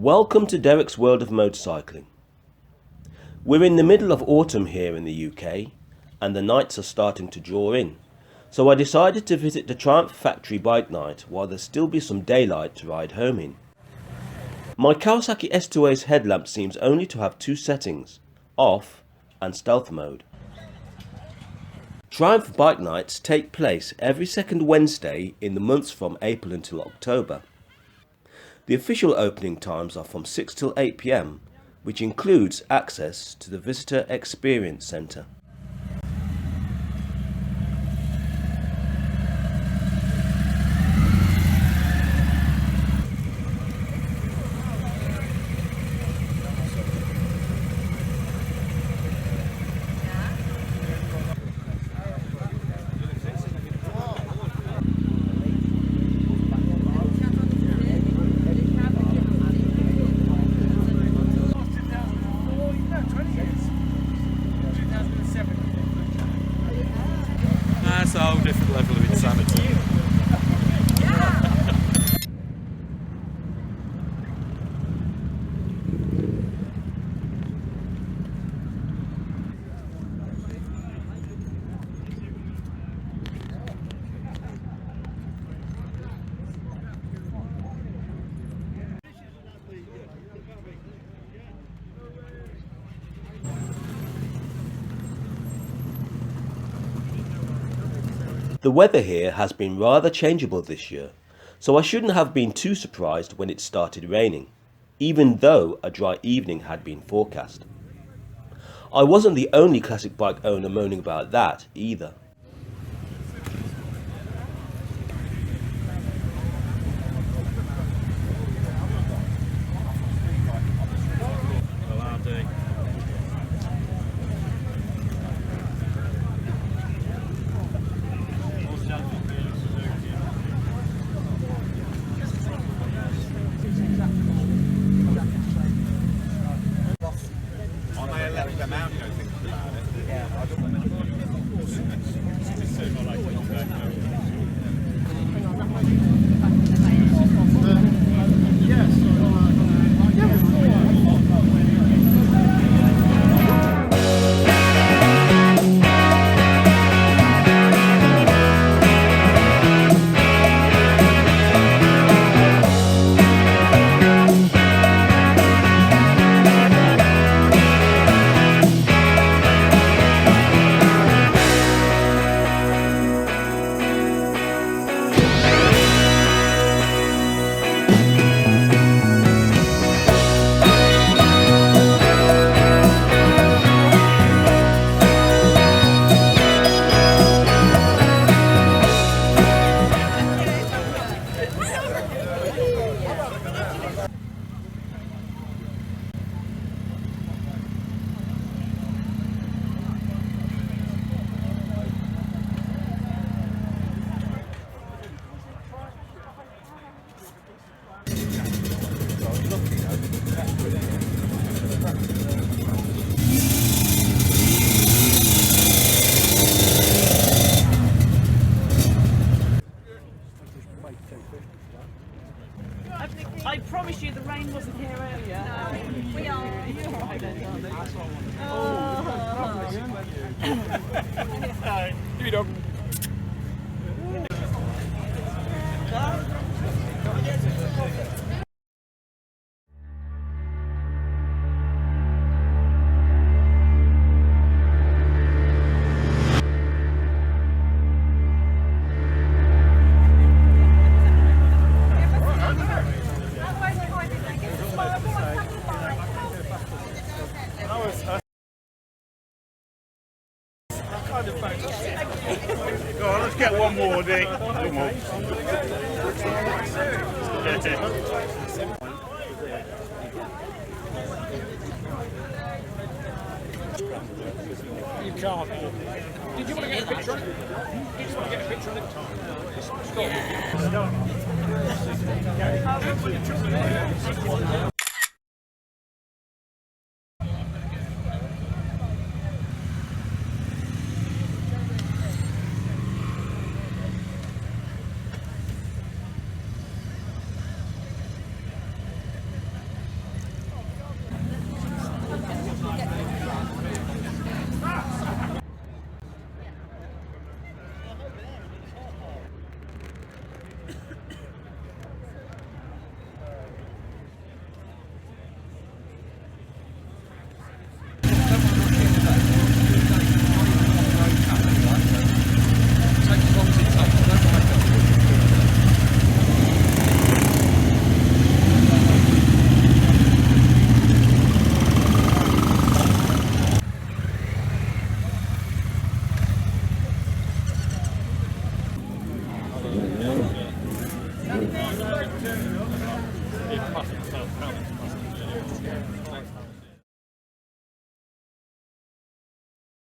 Welcome to Derek's World of Motorcycling. We're in the middle of autumn here in the UK and the nights are starting to draw in, so I decided to visit the Triumph factory bike night while there still be some daylight to ride home in. My Kawasaki S2Ace headlamp seems only to have two settings, off and stealth mode. Triumph bike nights take place every second Wednesday in the months from April until October. The official opening times are from 6 till 8 p.m, which includes access to the Visitor Experience Centre. That's a whole different level of insanity. The weather here has been rather changeable this year, so I shouldn't have been too surprised when it started raining, even though a dry evening had been forecast. I wasn't the only classic bike owner moaning about that either. I promise you the rain wasn't here earlier. No, we are. You're right then, darling. Oh. Give me dog. Go on, let's get one more, Dick. One more. You can't. Did you want to get a picture on it? Did you want to get a picture on it? Yeah.